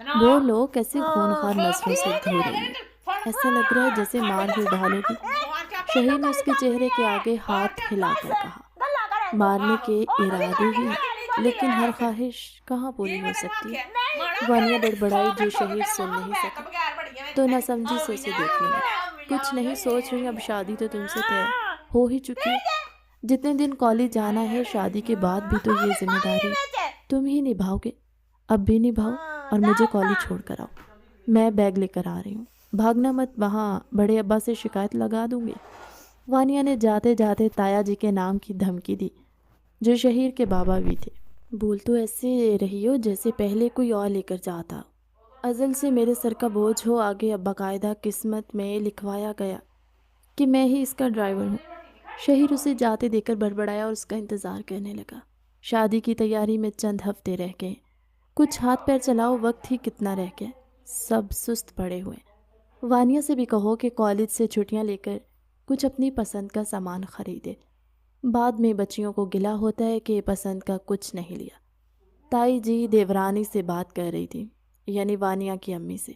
وہ لو کیسے خونخوار نسلوں سے دھو رہی ہے، ایسا لگ رہا ہے جیسے مار ہی ڈالو گی۔ شہیر نے اس کے چہرے کے آگے ہاتھ ہلا کر کہا، مارنے کے ارادے ہی ہیں، لیکن ہر خواہش کہاں پوری ہو سکتی ہے؟ وانیا بڑبڑائی جو شہیر سن نہیں سکا، تو نہ سمجھی سے اسے دیکھنے لگی۔ کچھ نہیں سوچ رہی، اب شادی تو تم سے طے ہو ہی چکی ہے۔ جتنے دن کالج جانا ہے، شادی کے بعد بھی تو یہ ذمہ داری تم ہی نبھاؤ گے۔ اب بھی نبھاؤ اور مجھے کالج چھوڑ کر آؤ، میں بیگ لے کر آ رہی ہوں۔ بھاگنا مت، وہاں بڑے ابا سے شکایت لگا دوں گی۔ وانیا نے جاتے جاتے تایا جی کے نام کی دھمکی دی، جو شہیر کے بابا بھی تھے۔ بول تو ایسے رہی ہو جیسے پہلے کوئی اور لے کر جاتا، ازل سے میرے سر کا بوجھ ہو۔ آگے اب باقاعدہ قسمت میں لکھوایا گیا کہ میں ہی اس کا ڈرائیور ہوں۔ شہیر اسے جاتے دیکھ کر بڑبڑایا اور اس کا انتظار کرنے لگا۔ شادی کی تیاری میں چند ہفتے رہ گئے، کچھ ہاتھ پیر چلاؤ، وقت ہی کتنا رہ گیا، سب سست پڑے ہوئے۔ وانیا سے بھی کہو کہ کالج سے چھٹیاں لے کر کچھ اپنی پسند کا سامان خریدے، بعد میں بچیوں کو گلہ ہوتا ہے کہ پسند کا کچھ نہیں لیا۔ تائی جی دیورانی سے بات کر رہی تھی، یعنی وانیا کی امی سے۔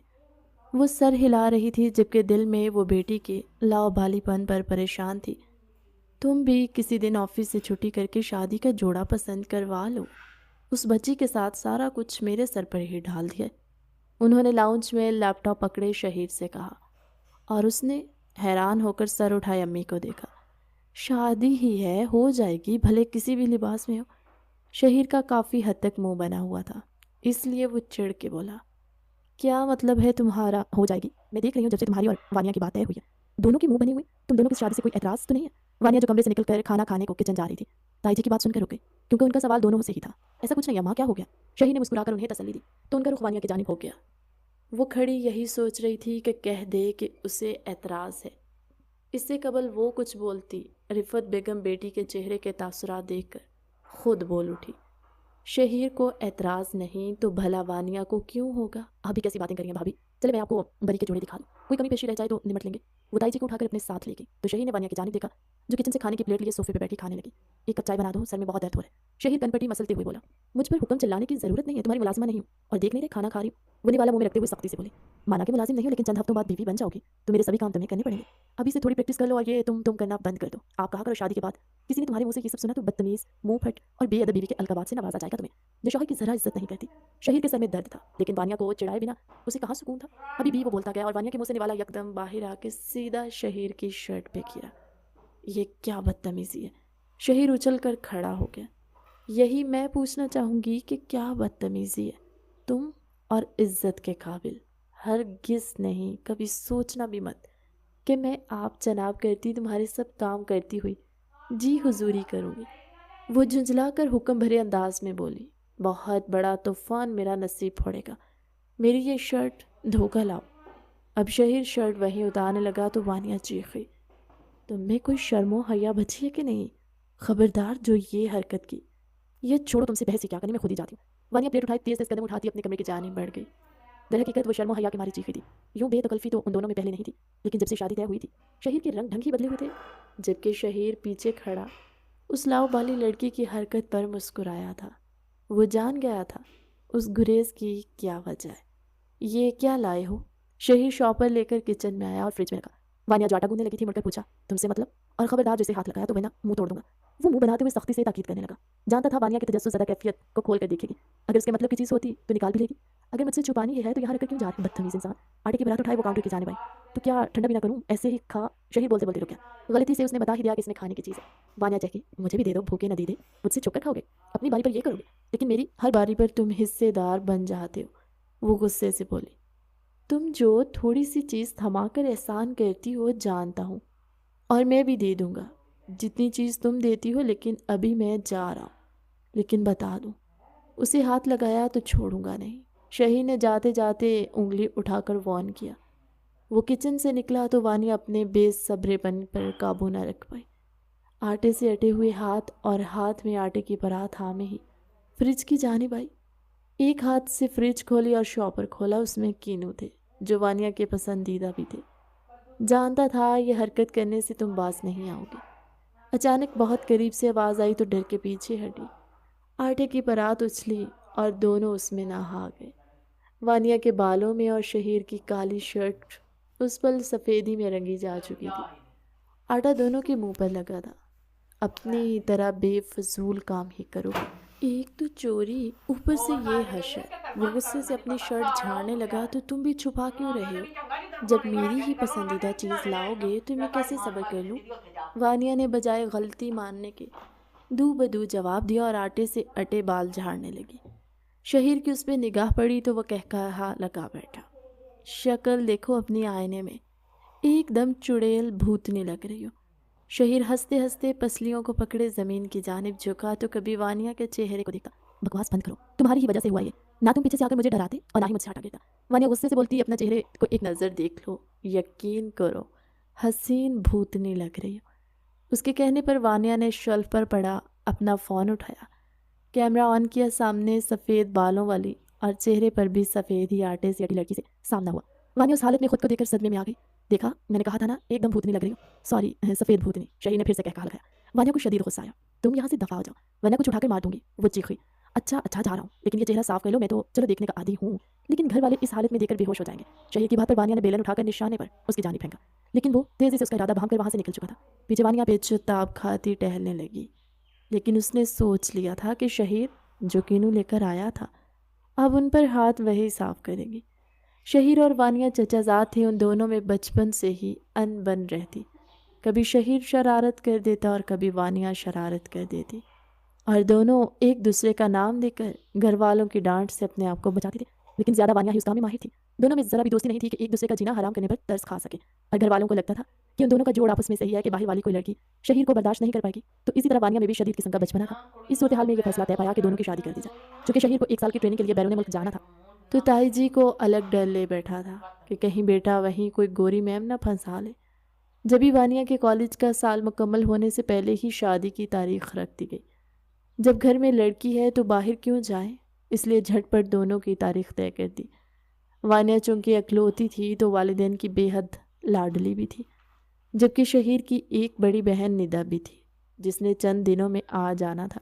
وہ سر ہلا رہی تھی جبکہ دل میں وہ بیٹی کے لاؤبالی پن پر پریشان تھی۔ تم بھی کسی دن آفس سے چھٹی کر کے شادی کا جوڑا پسند کروا لو، اس بچی کے ساتھ سارا کچھ میرے سر پر ہی ڈال دیا۔ انہوں نے لاؤنج میں لیپ ٹاپ پکڑے شہیر سے کہا، اور اس نے حیران ہو کر سر اٹھائے امی کو دیکھا۔ شادی ہی ہے، ہو جائے گی، بھلے کسی بھی لباس میں ہو۔ شہیر کا کافی حد تک منہ بنا ہوا تھا، اس لیے وہ چڑ کے بولا، کیا مطلب ہے تمہارا ہو جائے گی؟ میں دیکھ رہی ہوں جب سے تمہاری اور وانیا کی بات طے ہوئی ہے، دونوں کی منہ بنی ہوئی، تم دونوں کی شادی سے کوئی اعتراض تو نہیں ہے؟ وانیا جو کمرے سے نکل کر کھانا کھانے کو کچن جا رہی تھی، تائی جی کی بات سن کر رک گئی، کیونکہ ان کا سوال دونوں سے ہی تھا۔ ایسا کچھ نہیں ہے ماں، کیا ہو گیا؟ شہیر نے مسکرا کر انہیں تسلی دی، تو ان کا رخ وانیا کی جانب ہو گیا۔ وہ کھڑی یہی سوچ رہی تھی کہ کہہ دے کہ اسے اعتراض ہے۔ اس سے قبل وہ کچھ بولتی، رفت بیگم بیٹی کے چہرے کے تاثرات دیکھ کر خود بول اٹھی، شہیر کو اعتراض نہیں تو بھلا وانیا کو کیوں ہوگا؟ آپ بھی کیسی باتیں کری ہیں بھابھی، چلے میں آپ کو بری کے جوڑے دکھا دوں، کوئی کمی پیشی رہ جائے تو نمٹ لیں گے۔ وہ تائی جی کو اٹھا کر اپنے ساتھ لے گئی تو شہیر نے وانیا کی جانب دیکھا، جو کچن سے کھانے کی پلیٹ لیے صوفے پہ بیٹھی کھانے لگی۔ ایک کپ چائے بنا دو، سر میں بہت درد ہو رہا ہے۔ شہیر کن پٹی مسلتے ہوئے بولا، مجھ پر حکم چلانے کی ضرورت نہیں ہے، تمہاری ملازمہ نہیں ہوں، اور دیکھ نہیں رہے کھانا کھا رہی ہوں۔ وہ نوالا منہ میں رکھتے ہوئے سختی سے بولے، مانا کہ ملازم نہیں ہوں، لیکن چند ہفتوں بعد بیوی بن جاؤ گی تو میرے سبھی کام تمہیں کرنے پڑیں گے۔ ابھی سے تھوڑی پریکٹس کر لو اور یہ تم کرنا بند کر دو۔ آپ کہا کرو شادی کے بعد کسی نے تمہارے منہ سے یہ سب سنا تو بدتمیز، منہ پھٹ اور بے ادب بیوی کے القابات سے نوازا جائے گا تمہیں، جو شوہر کی ذرا عزت نہیں کرتی۔ شہیر کے سر میں درد تھا، لیکن وانیا کو چڑھائے بنا اسے کہاں سکون تھا۔ ابھی بھی وہ بولتا گیا اور وانیا کے منہ سے نوالا یکدم باہر آ کے سیدھا شہیر کی شرٹ پہ گرا۔ یہ کیا بدتمیزی ہے؟ شہیر اچھل کر کھڑا ہو گیا۔ یہی میں پوچھنا چاہوں گی کہ کیا بدتمیزی ہے؟ تم اور عزت کے قابل ہرگز نہیں، کبھی سوچنا بھی مت کہ میں آپ جناب کرتی تمہارے سب کام کرتی ہوئی جی حضوری کروں گی۔ وہ جھنجھلا کر حکم بھرے انداز میں بولی، بہت بڑا طوفان میرا نصیب پھوڑے گا، میری یہ شرٹ دھو کر لاؤ۔ اب شہیر شرٹ وہیں اتارنے لگا تو وانیا چیخی، تم میں کوئی شرم و حیا بچی ہے کہ نہیں؟ خبردار جو یہ حرکت کی۔ یہ چھوڑو، تم سے بحث ہی کیا کرنی، میں خود ہی جاتی ہوں۔ وانیا پلیٹ اٹھائی، تیز تیز قدم اٹھاتی اپنے کمرے کی جانب بڑھ گئی۔ در حقیقت وہ شرم و حیا کے ماری چیخی تھی، یوں بے تکلفی تو ان دونوں میں پہلے نہیں تھی، لیکن جب سے شادی طے ہوئی تھی شہیر کے رنگ ڈھنگ ہی بدلے ہوئے تھے۔ جبکہ شہیر پیچھے کھڑا اس لاؤ بالی لڑکی کی حرکت پر مسکرایا تھا۔ وہ جان گیا تھا اس گریز کی کیا وجہ ہے۔ یہ کیا لائے ہو؟ شہیر شاپر لے کر کچن میں آیا اور فریج میں رکھا۔ وانیا جو آٹا گوندنے لگی تھی مڑ کر پوچھا، تم سے مطلب؟ اور خبردار جیسے ہاتھ لگایا تو ورنہ منہ توڑ دوں گا۔ وہ منہ بناتے ہوئے سختی سے تاکید کرنے لگا، جانتا تھا وانیا کی تجسس زدہ کیفیت کو کھول کر دیکھے گی، اگر اس کے مطلب کی چیز ہوتی تو نکال بھی لے گی۔ اگر مجھ سے چھپانی ہی ہے تو یہاں رکھ کر کیوں جا رہی بدتمیز انسان؟ آٹے کی برات اٹھائے وہ کاؤنٹر کی جانب آئی، تو کیا ٹھنڈا بھی نہ کروں، ایسے ہی کھا؟ شہیر بولتے بولتے رک گیا، غلطی سے اس نے بتا ہی دیا کہ اس میں کھانے کی چیز ہے۔ وانیا چہکی، مجھے بھی دے دو، بھوکے نہ دیدے، مجھ سے چھپ کر کھاؤ گے، اپنی باری پر یہ کرو گے، لیکن میری ہر باری پر تم حصے دار بن جاتے ہو۔ وہ غصے سے بولی، تم جو تھوڑی سی چیز تھما کر احسان کرتی ہو جانتا ہوں، اور میں بھی دے دوں گا جتنی چیز تم دیتی ہو، لیکن ابھی میں جا رہا ہوں، لیکن بتا دوں اسے ہاتھ لگایا تو چھوڑوں گا نہیں۔ شہیر نے جاتے جاتے انگلی اٹھا کر وارن کیا۔ وہ کچن سے نکلا تو وانیا اپنے بے صبرے پن پر قابو نہ رکھ پائی۔ آٹے سے اٹے ہوئے ہاتھ اور ہاتھ میں آٹے کی پرات تھامے ہی فریج کی جانب آئی۔ ایک ہاتھ سے فریج کھولی اور شاپر کھولا، اس میں کینو تھے جو وانیا کے پسندیدہ بھی تھے۔ جانتا تھا یہ حرکت کرنے سے تم باز نہیں آؤ گے۔ اچانک بہت قریب سے آواز آئی تو ڈر کے پیچھے ہٹی۔ آٹے کی پرات اچھلی اور دونوں اس میں نہا گئے۔ وانیا کے بالوں میں اور شہیر کی کالی شرٹ اس پل سفیدی میں رنگی جا چکی تھی۔ آٹا دونوں کے منہ پر لگا تھا۔ اپنی طرح بے فضول کام ہی کرو گے، ایک تو چوری اوپر سے یہ حشر۔ وہ غصے سے اپنی شرٹ جھاڑنے لگا، تو تم بھی چھپا کیوں رہے ہو؟ جب میری ہی پسندیدہ چیز لاؤ گے تو میں کیسے صبر کر لوں؟ وانیا نے بجائے غلطی ماننے کے دو بدو جواب دیا اور آٹے سے اٹے بال جھاڑنے لگی۔ شہیر کی اس پہ نگاہ پڑی تو وہ کہا لگا بیٹھا، شکل دیکھو اپنی آئینے میں، ایک دم چڑیل بھوتنی لگ رہی ہو۔ شہیر ہنستے ہنستے پسلیوں کو پکڑے زمین کی جانب جھکا تو کبھی وانیا کے چہرے کو دیکھتا۔ بکواس بند کرو، تمہاری ہی وجہ سے ہوا یہ، نہ تم پیچھے سے آ کر مجھے ڈراتے اور نہ ہی مجھ سے ہٹا دیتا۔ وانیا غصے سے بولتی، اپنا چہرے کو ایک نظر دیکھ لو، یقین کرو حسین بھوتنی لگ رہی ہو۔ اس کے کہنے پر وانیا نے شیلف پر پڑا اپنا فون اٹھایا، کیمرہ آن کیا۔ سامنے سفید بالوں والی اور چہرے پر بھی سفید ہی آٹے سے اٹی لڑکی سے سامنا ہوا۔ وانیا اس حالت میں خود کو دیکھ کر صدمے میں آ گئی۔ دیکھا، میں نے کہا تھا نا ایک دم بھوتنی لگ رہی ہو، سوری سفید بھوتنی، شہیر نے پھر سے کہا لگایا۔ وانیا کو شدید غصہ آیا، تم یہاں سے دفعہ ہو جاؤ ورنہ کچھ اٹھا کر مار دوں گی، وہ چیخی۔ اچھا جا رہا ہوں، لیکن یہ چہرہ صاف کر لو، میں تو چلو دیکھنے کا عادی ہوں، لیکن گھر والے اس حالت میں دیکھ کر بے ہوش ہو جائیں گے۔ شہیر کی بات پر وانیا نے بیلن اٹھا کر نشانے پر اس کی جانب پھینکا، لیکن وہ تیزی سے اس کا ارادہ بھانپ کر وہاں سے نکل چکا تھا۔ پیچھے وانیا بے چتاب کھاتی ٹہلنے لگی، لیکن اس نے سوچ لیا تھا کہ شہیر جو کینو لے کر آیا تھا اب ان پر ہاتھ وہی صاف کرے گی۔ شہیر اور وانیا چچا زاد تھے، ان دونوں میں بچپن سے ہی ان بن رہتی۔ کبھی شہیر شرارت کر دیتا اور کبھی وانیا شرارت کر دیتی، اور دونوں ایک دوسرے کا نام دے کر گھر والوں کی ڈانٹ سے اپنے آپ کو بچاتی تھی، لیکن زیادہ وانیا ہی اس کام میں ماہر تھی۔ دونوں میں ذرا بھی دوستی نہیں تھی کہ ایک دوسرے کا جینا حرام کرنے پر ترس کھا سکے، اور گھر والوں کو لگتا تھا کہ ان دونوں کا جوڑ آپس میں صحیح ہے کہ باہر والی کوئی لڑکی شہیر کو برداشت نہیں کر پائے گی۔ تو اسی طرح وانیا میں بھی شدید قسم کا بچپنا تھا۔ اس صورتحال میں یہ فیصلہ طے پایا کہ دونوں کی شادی کر دی جائے۔ چونکہ شہیر کو 1 سال کی ٹریننگ کے لیے بیرون ملک جانا تھا، تو تائی جی کو الگ ڈر لے بیٹھا تھا کہ کہیں بیٹا وہیں کوئی گوری میم نہ پھنسا لے۔ جبھی وانیا کے کالج کا سال مکمل ہونے سے پہلے ہی شادی کی تاریخ رکھ دی گئی۔ جب گھر میں لڑکی ہے تو باہر کیوں جائیں، اس لیے جھٹ پٹ دونوں کی تاریخ طے کر دی۔ وانیا چونکہ اکلوتی تھی تو والدین کی بے حد لاڈلی بھی تھی، جبکہ شہیر کی ایک بڑی بہن ندا بھی تھی جس نے چند دنوں میں آ جانا تھا۔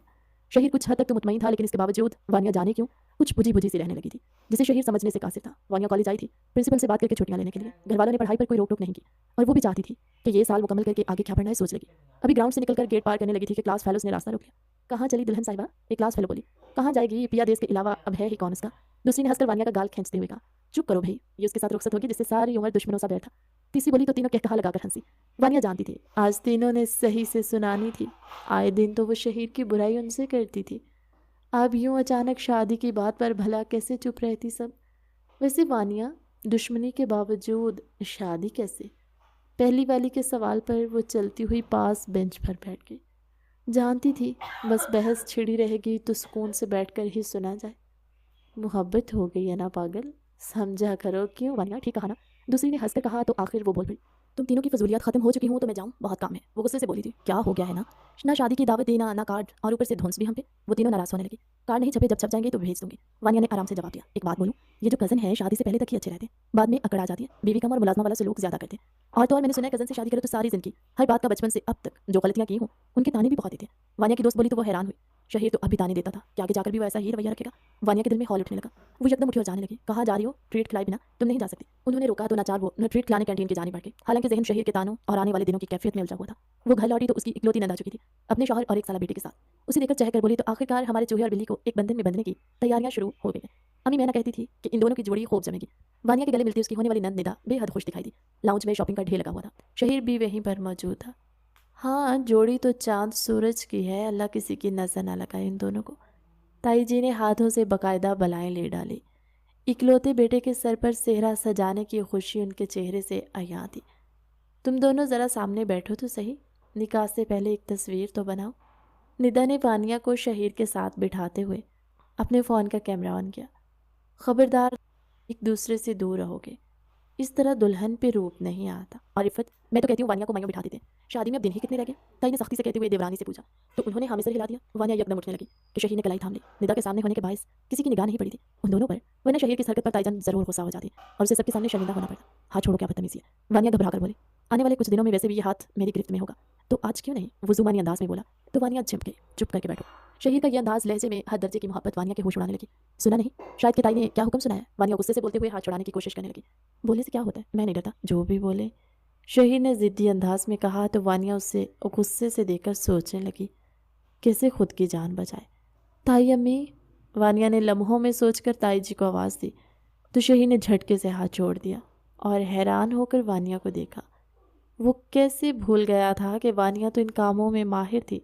شہیر کچھ حد تک تو مطمئن تھا، لیکن اس کے باوجود وانیا جانے کیوں کچھ بجھی سی رہنے لگی تھی، جسے شہیر سمجھنے سے قاصر تھا۔ وانیا کالج آئی تھی پرنسپل سے بات کر کے چھٹیاں لینے کے لیے۔ گھر والوں نے پڑھائی پر کوئی روک ٹوک نہیں کی، اور وہ بھی چاہتی تھی کہ یہ سال مکمل کر کے آگے کیا پڑھنا ہے سوچ لگی۔ ابھی گراؤنڈ سے نکل کر گیٹ پار کرنے لگی تھی کہ کلاس فیلوز نے راستہ روک لیا۔ کہاں چلی دلہن صاحبہ؟ ایک کلاس فیلو بولی۔ کہاں جائے گی، پیا دیس کے علاوہ اب ہے ہی کون اس کا؟ دوسری نے ہنس کر وانیا کا گال کھینچتے ہوئے کہا، چپ کرو بھائی، یہ اس کے ساتھ رخصت ہوگی جس سے ساری عمر دشمنوں سا بیٹھا۔ تیسری بولی تو تینوں کہا لگا کر ہنسی۔ وانیا جانتی تھی آج تینوں نے صحیح سے سنانی تھی، آئے دن تو وہ شہیر کی برائی ان سے کرتی تھی، اب یوں اچانک شادی کی بات پر بھلا کیسے چپ رہتی سب؟ ویسے وانیا دشمنی کے باوجود شادی کیسے؟ پہلی والی کے سوال پر وہ چلتی ہوئی پاس بینچ پر بیٹھ گئی۔ جانتی تھی بس بحث چھڑی رہے گی تو سکون سے بیٹھ کر ہی سنا جائے۔ محبت ہو گئی ہے نا پاگل، سمجھا کرو۔ کیوں وانیا، ٹھیک کہا نا؟ دوسری نے ہنس کر کہا تو آخر وہ بول پڑی، تم تینوں کی فضولیات ختم ہو چکی ہوں تو میں جاؤں، بہت کام ہے۔ وہ غصے سے بولی تھی، کیا ہو گیا ہے نا؟ نہ شادی کی دعوت دینا، نہ کارڈ، اور اوپر سے دھونس بھی ہم پہ۔ وہ تینوں ناراض ہونے لگی۔ کارڈ نہیں چھپے، جب چھپ جائیں گے تو بھیج دوں گی۔ وانیا نے آرام سے جواب دیا، ایک بات بولوں، یہ جو کزن ہے شادی سے پہلے تک ہی اچھے رہتے ہیں، بعد میں اکڑ آ جاتی ہے، بیوی کم اور ملازمہ والا سلوک زیادہ کرتے ہیں۔ اور تو اور میں نے سنا ہے کزن سے شادی کرو تو ساری زندگی ہر بات کا بچپن سے اب تک جو غلطیاں کی ہوں ان کے تانے بھی بہت دیتے ہیں۔ وانیا کی دوست بولی تو وہ حیران ہوئی، شہیر تو اب بھی تانے دیتا تھا کہ آگے جا کر بھی وہ ایسا ہی رویہ رکھے گا؟ وانیا کے دل میں ہال اٹھنے لگا۔ وہ یکدم اٹھی اور جانے لگی۔ کہاں جا رہی ہو؟ ٹریٹ کھلائے بنا تم نہیں جا سکتی۔ انہوں نے روکا تو ناچار وہ ٹریٹ کھلانے کینٹین کی جانب بڑھ گئی، حالانکہ ذہن شہیر کے تانوں اور آنے والے دنوں کی کیفیت میں الجھا ہوا تھا۔ وہ گھر لوٹی تو اس کی اکلوتی نند آ چکی تھی، اپنے شوہر اور 1 سالہ بیٹے کے ساتھ۔ اسے دیکھ کر چہک کر بولی، تو آخرکار ہمارے چوہے اور بلی کو ایک بندھن میں بندھنے کی تیاریاں شروع ہو گئی ہیں۔ امی مینا کہتی تھی کہ ان دونوں کی جوڑی خوب جمے گی۔ وانیا کے گلے ملتی اس کی ہونے والی نند ندا بے حد خوش دکھائی دی۔ لاؤنج میں شاپنگ کا ڈھیر لگا ہوا تھا، شہیر بھی وہیں پر موجود تھا۔ ہاں جوڑی تو چاند سورج کی ہے، اللہ کسی کی نظر نہ لگائے ان دونوں کو۔ تائی جی نے ہاتھوں سے باقاعدہ بلائیں لے ڈالی۔ اکلوتے بیٹے کے سر پر صحرا سجانے کی خوشی ان کے چہرے سے عیاں تھی۔ تم دونوں ذرا سامنے بیٹھو تو صحیح، نکاح سے پہلے ایک تصویر تو بناؤ۔ ندا نے وانیا کو شہیر کے ساتھ بٹھاتے ہوئے اپنے فون کا کیمرہ آن کیا۔ خبردار ایک دوسرے سے دور رہو گے، اس طرح دلہن پہ روپ نہیں آتا۔ اور عفت، میں تو کہتی ہوں وانیا کو مائیوں بٹھا دیتے ہیں، شادی میں اب دن ہی کتنے رہ گئے؟ تائی نے سختی سے کہتے ہوئے دیورانی سے پوچھا، تو انہوں نے ہاں میں سر ہلا دیا۔ وانیا یکدم اٹھنے لگی کہ شہیر نے کلائی تھام لی۔ ندا کے سامنے ہونے کے باعث کسی کی نگاہ نہیں پڑی تھی ان دونوں پر، ورنہ شہیر کی حرکت پر تائی جان ضرور غصہ ہو جاتی اور اسے سب کے سامنے شرمندہ ہونا پڑتا۔ ہاتھ چھوڑو، کیا بدتمیزی ہے؟ وانیا گھبرا کر بولی، آنے والے کچھ دنوں میں ویسے بھی یہ ہاتھ میری گرفت میں ہوگا، تو آج کیوں نہیں؟ وہ زمانی انداز میں بولا۔ تو وانیا جھپ گئی، چپ کر کے بیٹھو، شہیر کا یہ انداز لہجے میں ہر درجے کی محبت وانیہ کے ہوش اڑانے لگی. سنا نہیں؟ شاید کہ تائی نے کیا حکم سنا ہے؟ وانیہ غصے سے بولتے ہوئے ہاتھ چھڑانے کی کوشش کرنے لگی. بولنے سے کیا ہوتا ہے؟ میں نہیں ڈرتا. جو بھی بولے. شہیر نے ضدی انداز میں کہا تو وانیہ اسے غصے سے دیکھ کر سوچنے لگی کیسے خود کی جان بچائے. تائی امی. وانیہ نے لمحوں میں سوچ کر تائی جی کو آواز دی تو شہیر نے جھٹکے سے ہاتھ چھوڑ دیا اور حیران ہو کر وانیہ کو دیکھا. وہ کیسے بھول گیا تھا کہ وانیہ تو ان کاموں میں ماہر تھی.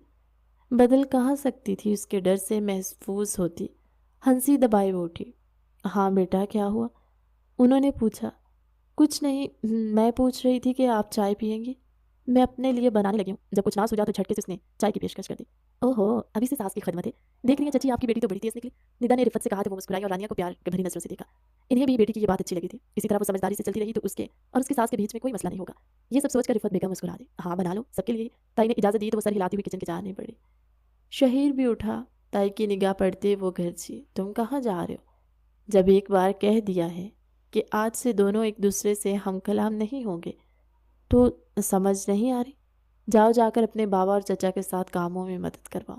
بدل کہاں سکتی تھی اس کے ڈر سے محفوظ ہوتی. ہنسی دبائے وہ اٹھی. ہاں بیٹا کیا ہوا؟ انہوں نے پوچھا. کچھ نہیں، میں پوچھ رہی تھی کہ آپ چائے پئیں گی؟ میں اپنے لیے بنانے لگی ہوں. جب کچھ نہ سوجا تو جھٹکے سے اس نے چائے کی پیشکش کر دی. اوہو، ابھی سے ساس کی خدمت ہے. دیکھ رہی ہیں چچی آپ کی بیٹی تو بڑی تیز نکلی. ندا نے رفت سے کہا تو وہ مسکرائی اور رانیہ کو پیار بھری نظروں سے دیکھا. انہیں بھی بیٹی کی یہ بات اچھی لگی تھی. اسی طرح وہ سمجھداری سے چلتی رہی تو اس کے اور اس کی ساس کے بیچ میں کوئی مسئلہ نہیں ہوگا. یہ سب سوچ کر رفت بیگم مسکرا دی. ہاں بنا لو، سب کے لیے. تائی نے اجازت دی تو وہ سر ہلاتی ہوئی کچن کے جانے پڑی. شہیر بھی اٹھا. تائی کی نگاہ پڑتے وہ گھرچی. تم کہاں جا رہے ہو؟ جب ایک بار کہہ دیا ہے کہ آج سے دونوں ایک دوسرے سے ہم کلام نہیں ہوں گے تو سمجھ نہیں آ رہی؟ جاؤ جا کر اپنے بابا اور چچا کے ساتھ کاموں میں مدد کرواؤ.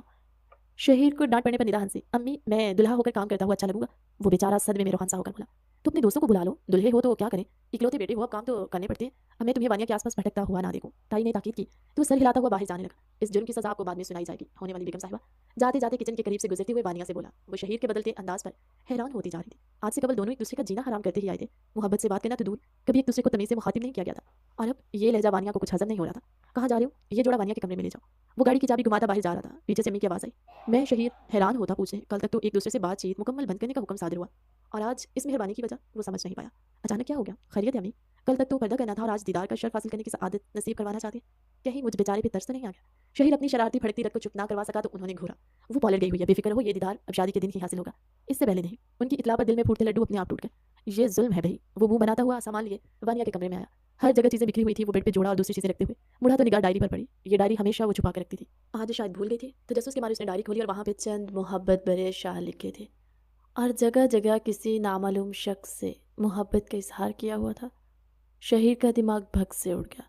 شہیر کو ڈانٹ پڑنے پر ندا ہنسی. امی میں دلہا ہو کر کام کرتا ہوا اچھا لگوں گا؟ وہ بیچارہ صدمے میں روحان سا ہو کر بولا. تو اپنے دوستوں کو بلا لو، دلہے ہو تو کیا کریں، اکلوتے بیٹے ہو اب کام تو کرنے پڑتے ہیں. اب میں تمہیں وانیہ کے آس پاس بھٹکتا ہوا نہ دیکھوں. تائی نے تاکید کی تو وہ سر ہلاتا ہوا باہر جانے لگا. اس جرم کی سزا آپ کو بعد میں سنائی جائے گی ہونے والی بیگم صاحبہ. جاتے جاتے کچن کے قریب سے گزرتے ہوئے وانیہ سے بولا. وہ شہیر کے بدلتے انداز پر حیران ہوتی جا رہی تھی. آج سے قبل دونوں ایک دوسرے کا جینا حرام کرتے ہی آئے تھے. محبت سے بات کرنا تو دور، کبھی ایک دوسرے کو تمیز سے مخاطب نہیں کیا گیا تھا. اور اب یہ لہجہ وانیہ کو کچھ ہضم نہیں ہو رہا تھا. کہاں جا رہے ہو؟ یہ جوڑا وانیہ کے کمرے میں لے جاؤ. وہ گاڑی کی چابی گھماتا باہر جا رہا تھا. پیچھے سے امی کی آواز آئی. میں شہیر حیران ہوتا پوچھے کل تک تو ایک دوسرے سے بات چیت مکمل بند کرنے کا حکم صادر ہوا اور آج اس مہربانی کی وجہ وہ سمجھ نہیں پایا. اچانک کیا ہو گیا؟ خیریت ہے امی؟ کل تک تو پردہ کرنا تھا اور آج دیدار کا شرف حاصل کرنے کی سعادت نصیب کروانا چاہتے ہیں. کہیں مجھ بیچارے پہ ترس تو نہیں آ گیا؟ شہیر اپنی شرارتی پھڑکتی رگ کو چپ نہ کروا سکا تو انہوں نے گھورا. وہ پالر گئی ہوئی ہے، بے فکر ہو، یہ دیدار اب شادی کے دن ہی حاصل ہوگا، اس سے پہلے نہیں. ان کی اطلاع پر دل میں پھوٹتے لڈو اپنے آپ ٹوٹ گئے. یہ ظلم ہے بھائی. وہ منہ بناتا ہوا سامان لیے وانیہ کے کمرے میں آیا. ہر جگہ چیزیں بکھری ہوئی تھی. وہ بیڈ پہ جوڑا اور دوسری چیزیں رکھتے ہوئے مڑا تو نگاہ ڈائری پر پڑی. یہ ڈائری ہمیشہ وہ چھپا کر رکھتی تھی. آج شاید بھول گئی تھی. تجسس کے مارے اس نے ڈائری کھولی اور وہاں پہ چند محبت بھرے اشعار لکھے تھے اور جگہ جگہ کسی نامعلوم شخص سے محبت کا اظہار کیا ہوا تھا. شہیر کا دماغ بھگ سے اڑ گیا.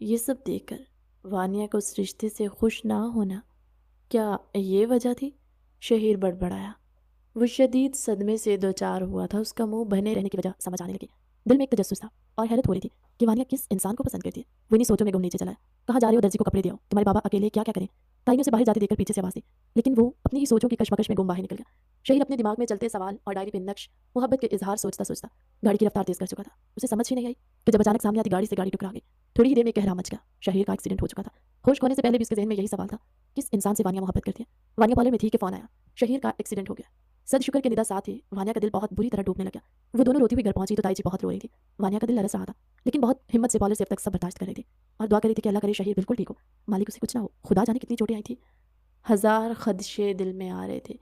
یہ سب دیکھ کر وانیہ کو اس رشتے سے خوش نہ ہونا، کیا یہ وجہ تھی؟ شہیر بڑبڑایا. وہ شدید صدمے سے دوچار ہوا تھا. اس کا منہ بنے رہنے کی وجہ سمجھ آنے لگی. دل میں ایک تجسس تھا اور حیرت ہو رہی تھی کہ وانیہ کس انسان کو پسند کرتی ہے. وہ انہیں سوچوں میں گم نیچے چلا. کہاں جا رہے ہو؟ درزی کو کپڑے دے آؤ. تمہارے بابا اکیلے کیا کیا کریں؟ تائی نے اسے باہر جاتے دیکھ کر پیچھے سے آواز دی. لیکن وہ اپنی ہی سوچوں کی کشمکش میں گم باہر نکل گیا. شہیر اپنے دماغ میں چلتے سوال اور ڈائری پہ نقش محبت کے اظہار سوچتا سوچتا گاڑی کی رفتار تیز کر چکا تھا. اسے سمجھ ہی نہیں آئی کہ جب اچانک سامنے آتی گاڑی سے گاڑی ٹکرا گئی. تھوڑی ہی دیر میں کہرا مچ گیا. شہیر کا ایکسیڈنٹ ہو چکا تھا. ہوش کھونے سے پہلے بھی اس کے ذہن میں یہی سوال تھا، کس انسان سے وانیہ محبت کرتی ہے؟ وانیہ پارلر میں تھی کہ فون آیا. شہیر کا ایکسیڈنٹ ہو گیا. صد شکر کے ندا ساتھ ہی وانیہ کا دل بہت بری طرح ڈوبنے لگا. وہ دونوں روتی ہوئی گھر پہنچی تو تائی جی بہت رو رہی تھی. وانیہ کا دل لرز رہا تھا لیکن بہت ہمت سے پارلر سے اب تک سب برداشت کر رہی تھی اور دعا کری تھی کہ اللہ کرے شہیر بالکل ٹھیک ہو، مالک اسے کچھ نہ ہو. خدا جانے کتنی چوٹیں آئی تھی. ہزار خدشے دل میں آ رہے تھے.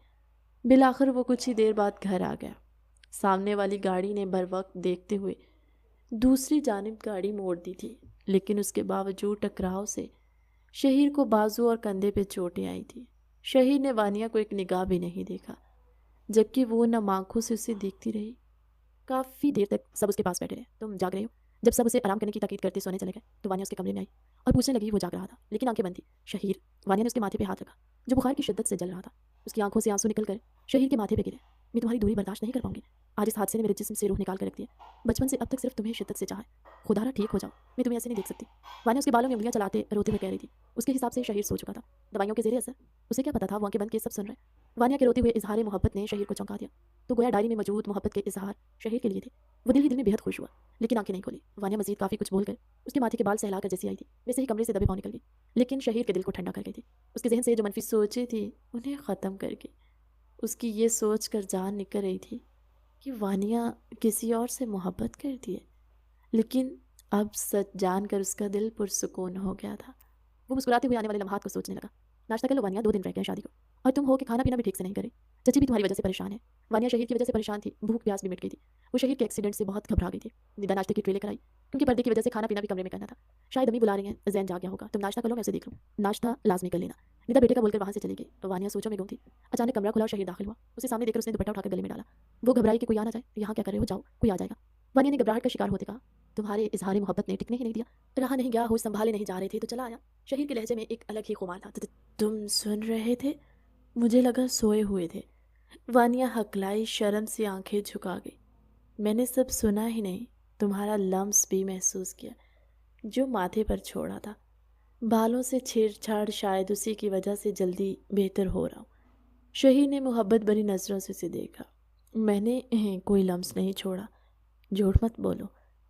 بالآخر وہ کچھ ہی دیر بعد گھر آ گیا. سامنے والی گاڑی نے بر وقت دیکھتے ہوئے دوسری جانب گاڑی موڑ دی تھی لیکن اس کے باوجود ٹکراؤ سے شہیر کو بازو اور کندھے پہ چوٹیں آئی تھی. شہیر نے وانیہ کو ایک نگاہ بھی نہیں دیکھا جبکہ وہ نم آنکھوں سے اسے دیکھتی رہی. کافی دیر تک سب اس کے پاس بیٹھے رہے. تم جاگ رہے ہو؟ جب سب اسے آرام کرنے کی تاکید کرتے سونے چلے گئے تو وانیہ اس کے کمرے میں آئی اور پوچھنے لگی. وہ جاگ رہا تھا لیکن آنکھیں بند تھی. شہیر. وانیہ نے اس کے ماتھے پہ ہاتھ رکھا جو بخار کی شدت سے جل رہا تھا. اس کی آنکھوں سے آنسو نکل کر شہیر کے ماتھے پہ گرے. میں تمہاری دوری برداشت نہیں کر پاؤں گی. آج اس حادثے نے میرے جسم سے روح نکال کر رکھ دیا. بچپن سے اب تک صرف تمہیں شدت سے چاہا ہے. خدا را ٹھیک ہو جاؤ. میں تمہیں ایسے نہیں دیکھ سکتی. وانیہ اس کے بالوں میں انگلیاں چلاتے روتے ہوئے کہہ رہی تھی. اس کے حساب سے شہیر سو چکا تھا. دوائیوں کے زیر اثر. اسے کیا پتا تھا وہ آنکھیں بند کے سب سن رہے. وانیہ کے روتے ہوئے اظہار محبت نے شہیر کو چونکا دیا. تو گویا ڈائری میں موجود محبت کے اظہار شہیر کے لیے تھے. وہ دل ہی دل میں بہت خوش ہوا لیکن آنکھیں نہیں کھولی. وانیہ مزید کافی کچھ بول کر اس کے ماتھے کے بال سہلا کر جیسی آئی تھی ویسے ہی کمرے سے دبے پاؤں نکل گئی لیکن شہیر کے دل کو ٹھنڈا کر گئی تھی. اس کے ذہن سے جو منفی سوچیں تھی انہیں ختم کر کے اس کی یہ سوچ کر جان نکل رہی تھی کہ وانیہ کسی اور سے محبت کرتی ہے. لیکن اب سچ جان کر اس کا دل پرسکون ہو گیا تھا. وہ مسکراتے ہوئے آنے والے لمحات کو سوچنے لگا. ناشتہ کر لو وانیہ، 2 دن رہ گئے شادی کو اور تم ہو کہ کھانا پینا بھی ٹھیک سے نہیں کرے. چچی بھی تمہاری وجہ سے پریشان ہے. وانیہ شہیر کی وجہ سے پریشان تھی. بھوک پیاس بھی مٹ گئی تھی. وہ شہیر کے ایکسیڈنٹ سے بہت گھبرا گئی تھی. ندا ناشتے کی ٹرے لے کر آئی کیونکہ پردے کی وجہ سے کھانا پینا بھی کمرے میں کرنا تھا. شاید امی بلا رہی ہیں، زین جا گیا ہوگا. تم ناشتہ کر لو، میں اسے دیکھ لوں. ناشتہ لازمی کر لینا. ندا بیٹے کا بول کر وہاں سے چلی گئی. وانیہ سوچوں میں گم تھی. اچانک کمرہ کھلا اور شہیر داخل ہوا. اسے سامنے دیکھ کر اس نے دوپٹہ اٹھا کر گلے میں ڈالا. وہ گھبرائی کہ کوئی آ نہ جائے. یہاں کیا کر رہے ہو؟ جاؤ، کوئی آ جائے گا. وانیہ نے گھبراہٹ کا شکار ہوتے کہا. تمہارے اظہار محبت نے ٹکنے ہی نہیں دیا. رہا نہیں گیا، ہوش سنبھالے نہیں جا رہے تھے تو چلا آیا. شہیر کے لہجے میں ایک الگ ہی خمار تھا. تم سن رہے تھے؟ مجھے لگا سوئے ہوئے تھے۔ وانیہ ہکلائی، شرم سے آنکھیں جھکا گئی۔ میں نے سب سنا ہی نہیں، تمہارا لمس بھی محسوس کیا جو ماتھے پر چھوڑا تھا۔ بالوں سے چھیڑ چھاڑ شاید اسی کی وجہ سے جلدی بہتر ہو رہا ہوں۔ شہیر نے محبت بھری نظروں سے اسے دیکھا۔ میں نے کوئی لمس نہیں چھوڑا۔ جھوٹ مت بولو۔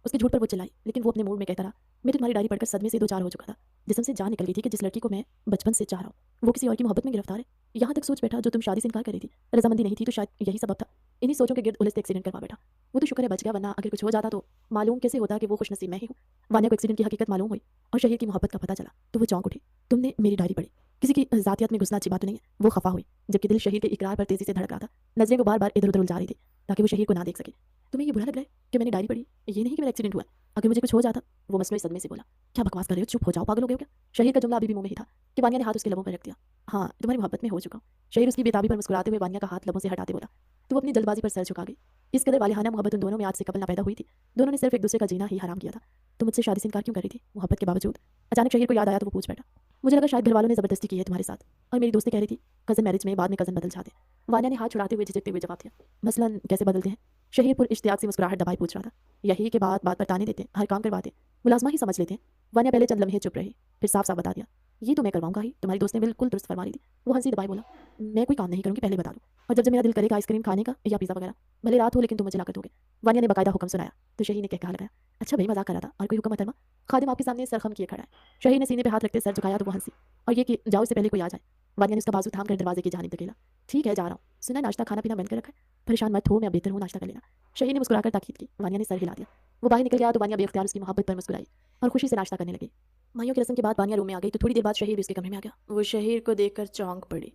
اس کے جھوٹ پر وہ چلائی، لیکن وہ اپنے موڈ میں کہتا رہا، میں تو تمہاری ڈائری پڑھ کر صدمے سے دو چار ہو چکا تھا۔ جسم سے جان نکل گئی تھی کہ جس لڑکی کو میں بچپن سے چاہ رہا ہوں وہ کسی اور کی محبت میں گرفتار ہے۔ یہاں تک سوچ بیٹھا جو تم شادی سے انکار کر رہی تھی رضامندی نہیں تھی تو شاید یہی سبب تھا۔ انہی سوچوں کے گرد الجھتے ایکسیڈنٹ کروا بیٹھا۔ وہ تو شکر ہے بچ گیا، ورنہ اگر کچھ ہو جاتا تو معلوم کیسے ہوتا کہ وہ خوش نصیب میں ہی ہوں۔ وانیہ کو ایکسیڈنٹ کی حقیقت معلوم ہوئی اور شہیر کی محبت کا پتہ چلا تو وہ چونک اٹھی۔ تم نے میری ڈائری پڑھی۔ کسی کی ذاتیات میں گھسنا اچھی بات نہیں ہے۔ وہ خفا ہوئی جبکہ دل شہیر کے اقرار پر تیزی سے دھڑک رہا تھا۔ نظریں وہ بار بار ادھر ادھر الجھا رہی تھی تاکہ وہ شہیر کو نہ دیکھ سکے۔ تمہیں یہ برا لگ رہا ہے کہ میں نے ڈائری پڑھی؟ یہ نہیں کہ میرا ایکسیڈنٹ ہوا ہے۔ اگر مجھے کچھ ہو جاتا، وہ مصنوعی صدمے سے بولا۔ کیا بکواس کر رہے ہو؟ چپ ہو جاؤ، پاگل ہو گئے ہو کیا؟ شہیر کا جملہ ابھی بھی منہ میں ہی تھا کہ وانیہ نے ہاتھ اس کے لبوں پر رکھ دیا۔ ہاں، تمہاری محبت میں ہو چکا ہوں۔ شہیر اس کی بےتابی پر مسکراتے ہوئے وانیہ کا ہاتھ لبوں سے ہٹاتے بولا۔ تو وہ اپنی جلد بازی پر سر جھکا گئی۔ اس قدر والہانہ محبت ان دونوں میں آج سے قبل نہ پیدا ہوئی تھی۔ دونوں نے صرف ایک دوسرے کا جینا ہی حرام کیا تھا۔ تم مجھ سے شادی سے انکار کیوں کر رہی تھی محبت کے باوجود؟ اچانک شہیر کو یاد آیا تو وہ پوچھ بیٹھا۔ مجھے لگا شاید گھر والوں نے زبردستی کی ہے تمہارے ساتھ، اور میری دوستیں کہہ رہی تھی کزن میرج میں بعد میں کزن بدل جاتے ہیں۔ وانیہ نے ہاتھ چھڑاتے ہوئے جھجکتے ہوئے جواب دیا، مثلاً کیسے بدلتے ہیں؟ شہیر پر اشتیاق سے مسکراہٹ دبائے پوچھ رہا تھا۔ یہی کہ بات بات پر تانے دیتے ہیں، ہر کام کرواتے ہیں، ملازمہ ہی سمجھ لیتے ہیں۔ وانیہ پہلے چند لمحے چپ رہی، پھر صاف صاف بتا دیا، یہ تو میں کرواؤں گا ہی، تمہاری دوست نے بالکل درست فرما لی تھی۔ وہ ہنسی دبائے بولا، میں کوئی کام نہیں کروں گی، پہلے بتا دو، اور جب میرا دل کرے گا آئس کریم کھانے کا یا پیزا وغیرہ، بھلے رات ہو لیکن تم مجھے لا کر دو گے۔ وانیہ نے باقاعدہ حکم سنایا تو شہیر نے کہا لگایا، اچھا بھائی مذاق کر رہا تھا، اور کوئی حکم محترمہ؟ خادم آپ کے سامنے سرخم کیے کھڑا ہے۔ شہیر نے سینے پہ ہاتھ رکھتے سر جھکایا تو وہ ہنسی، اور یہ کہ جاؤ اس سے پہلے کوئی آ جائے۔ وانیہ نے اس کا بازو تھام کر دروازے کی جانب دھکیلا۔ ٹھیک ہے جا رہا ہوں، سنا ناشتہ کھانا پینا بند کر رکھا ہے؟ پریشان مت ہو، میں اب بہتر ہوں، ناشتہ کر لینا۔ شہیر نے مسکرا کر تاکید کی۔ وانیہ نے سر ہلا دیا۔ وہ باہر نکل گیا تو وانیہ بے اختیار اس کی محبت پر مسکرائی اور خوشی سے ناشتہ کرنے لگی۔ مائیوں کی رسم کے بعد وانیہ روم میں آ گئی تو تھوڑی دیر بعد شہیر بھی اس کے کمرے میں آ گیا۔ وہ شہیر کو دیکھ کر چونک پڑی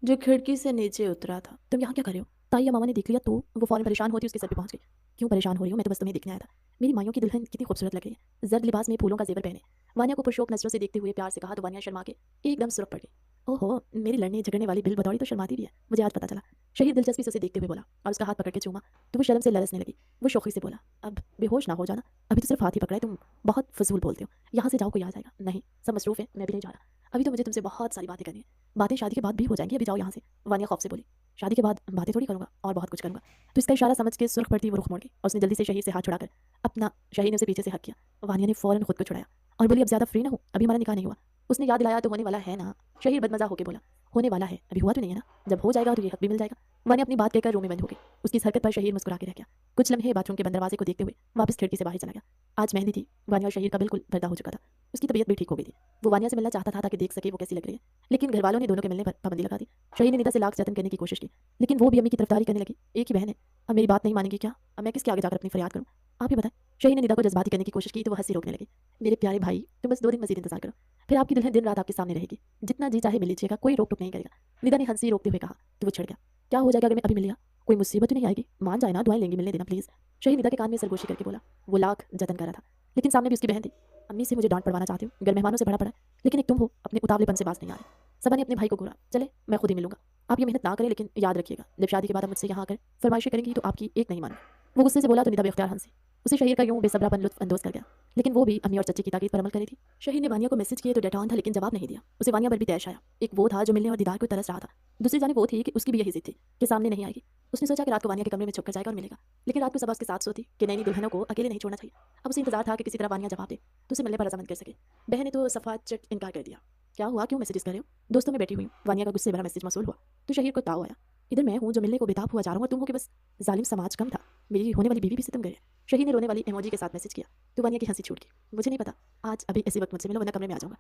جو کھڑکی سے نیچے اترا تھا۔ تم یہاں کیا کر رہے ہو؟ تائی یا ماما نے دیکھ لیا تو وہ فوراً پریشان ہوتی اس کے سر پہ پہنچ گئی۔ کیوں پریشان ہو رہی ہو؟ میں تو بس تمہیں دیکھنے آیا تھا۔ میری مائیوں کی دلہن کتنی خوبصورت لگ رہی ہے، زرد لباس میں پھولوں کا زیور پہنے۔ وانیہ کو پرشوق نظروں سے دیکھتے ہوئے پیار سے کہا تو وانیہ شرما کے ایک دم سرخ پڑ گئی۔ اوہو، میری لڑنے جھگڑنے والی بل بتوڑی تو شرماتی بھی ہے، مجھے آج پتا چلا۔ شہید دلچسپی سے اسے دیکھتے ہوئے بولا اور اس کا ہاتھ پکڑ کے چوما تو وہ شرم سے لرزنے لگی۔ وہ شوخی سے بولا، اب بے ہوش نہ ہو جانا، ابھی تو صرف ہاتھ ہی پکڑا ہے، تم بہت فضول بولتے ہو، یہاں سے جاؤ کوئی آ جائے گا۔ نہیں، سب مصروف ہے، میں بھی نہیں جا رہا، ابھی تو مجھے تم سے بہت ساری باتیں کرنی ہیں۔ باتیں شادی کے بعد بھی ہو جائیں گی، ابھی جاؤ یہاں سے۔ وانیہ خوف سے بولی، شادی کے بعد باتیں تھوڑی کروں گا، اور بہت کچھ کروں گا۔ تو اس کا اشارہ سمجھ کے سرخ پڑتی وہ رخ موڑ گئی اور اس نے جلدی سے شہیر سے ہاتھ چھڑا کر اپنا شہیر نے اسے پیچھے سے ہک کیا۔ وانیہ نے فوراً خود کو چھڑایا اور بولی، اب زیادہ فری نہ ہو، ابھی ہمارا نکاح نہیں ہوا۔ اس نے یاد دلایا تو ہونے والا ہے نا؟ شہیر بدمزہ ہو کے بولا، ہونے والا ہے، ابھی ہوا تو نہیں ہے نا، جب ہو جائے گا تو یہ حق بھی مل جائے گا۔ وانیہ اپنی بات کہہ کر روم میں بند ہو گئی۔ اس کی اس حرکت پر شہیر مسکرا کے رہ گیا۔ کچھ لمحے باتھ روم کے بند دروازے کو دیکھتے ہوئے واپس کھڑکی سے باہر چلا گیا۔ آج مہندی تھی، وانیہ اور شہیر کا بالکل پردہ ہو چکا تھا۔ اس کی طبیعت بھی ٹھیک ہو گئی تھی۔ وہ وانیہ سے ملنا چاہتا تھا تاکہ دیکھ سکے وہ کیسی لگ رہی ہے، لیکن گھر والوں نے دونوں کے ملنے پر پابندی لگا دی۔ شہیر نے ندا سے لاکھ جتن کرنے کی کوشش کی، لیکن وہ بھی امی کی طرفداری کرنے لگی۔ ایک ہی بہن ہے، اب میری بات نہیں مانیں گی کیا؟ اب میں کس کے آگے جا کر اپنی فریاد کروں؟ آپ ہی بتائیں۔ شہیر نے ندا کو جذباتی کرنے کی کوشش کی تو وہ ہنسی روکنے لگی۔ میرے پیارے بھائی، تم بس 2 دن مزید انتظار کرو، پھر آپ کی دلہن دن رات آپ کے سامنے رہے گی، جتنا جی چاہے مل لیجیے گا، کوئی روک ٹوک نہیں کرے گا۔ ندا نے ہنسی روکتے ہوئے کہا تو وہ چھڑ گیا۔ کیا ہو جائے گا اگر میں ابھی مل لیا؟ کوئی مصیبت تو نہیں آئے گی؟ مان جائے نا، دعائیں لیں گے، ملنے دینا پلیز۔ شہیر ندا کے کان میں سرگوشی کر کے بولا۔ وہ لاکھ جتن کر رہا تھا لیکن سامنے بھی اس کی بہن تھی۔ امی سے مجھے ڈانٹ پڑوانا چاہتے ہو، گھر مہمانوں سے بھرا پڑا ہے، لیکن ایک تم ہو اپنے اتاولے پن سے باز نہیں آ رہے۔ سبا نے اپنے بھائی کو گھورا، چلے میں خود ہی ملوں گا، آپ یہ محنت نہ کریں، لیکن یاد رکھیے گا جب شادی کے بعد آپ مجھ سے یہاں آ کر فرمائشیں کریں گی تو آپ کی ایک نہیں مانوں۔ وہ غصے سے بولا تو ندا بے اختیار ہنسی۔ اسے شہیر کا یوں بے صبرا پن لطف اندوز کر گیا، لیکن وہ بھی امی اور چچی کی تاکید پر عمل کری تھی۔ شہیر نے وانیہ کو میسج کیے تو ڈیٹا آن تھا لیکن جواب نہیں دیا۔ اسے وانیہ پر بھی تیش آیا۔ ایک وہ تھا جو ملنے اور دیدار کو ترس رہا تھا، دوسری جانب وہ تھی کہ اس کی بھی یہی ضد تھی کہ سامنے نہیں آئے گی۔ اس نے سوچا کہ رات کو وانیہ کے کمرے میں چھپ کر جائے گا اور ملے گا، لیکن رات کو صبح اس کے ساتھ سوتی کہ نئی نئی دلہنوں کو اکیلے نہیں چھوڑنا چاہیے۔ اب اسے انتظار تھا کہ کسی طرح وانیہ جواب دے تو اسے ملنے پر رضامند کر سکے۔ بہن نے تو صفا چٹ انکار کر دیا۔ کیا ہوا، کیوں میسیجز کر رہے ہو؟ دوستوں میں بیٹھی ہوئی ہوں۔ وانیہ کا غصے بھرا میسج موصول ہوا تو شہیر کو تاؤ آیا۔ ادھر میں ہوں جو ملنے کو بےتاب ہوا جا رہا ہوں اور تم ہو کہ بس ظالم سماج کم تھا، میری ہونے والی بیوی بھی ستم گئے۔ شہیر نے رونے والی ایموجی کے ساتھ میسج کیا تو وانیہ کی ہنسی چھوٹ گئی۔ مجھے نہیں پتا، آج ابھی ایسی وقت مجھ سے ملو ورنہ کمرے میں آ جاؤں گا۔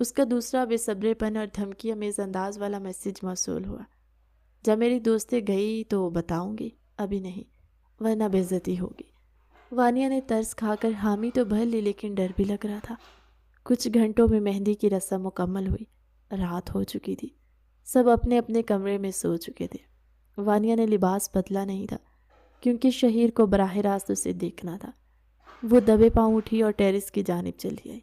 اس کا دوسرا بے صبرے پن اور دھمکی امیز انداز والا میسج موصول ہوا۔ جب میری دوستیں گئی تو بتاؤں گی، ابھی نہیں ورنہ بے عزتی ہوگی۔ وانیہ نے ترس کھا کر حامی تو بھر لی لیکن ڈر بھی لگ رہا تھا۔ کچھ گھنٹوں میں مہندی کی رسم مکمل ہوئی۔ رات ہو چکی تھی، سب اپنے اپنے کمرے میں سو چکے تھے۔ وانیہ نے لباس بدلا نہیں تھا کیونکہ شہیر کو براہ راست اسے دیکھنا تھا۔ وہ دبے پاؤں اٹھی اور ٹیرس کی جانب چلی آئی۔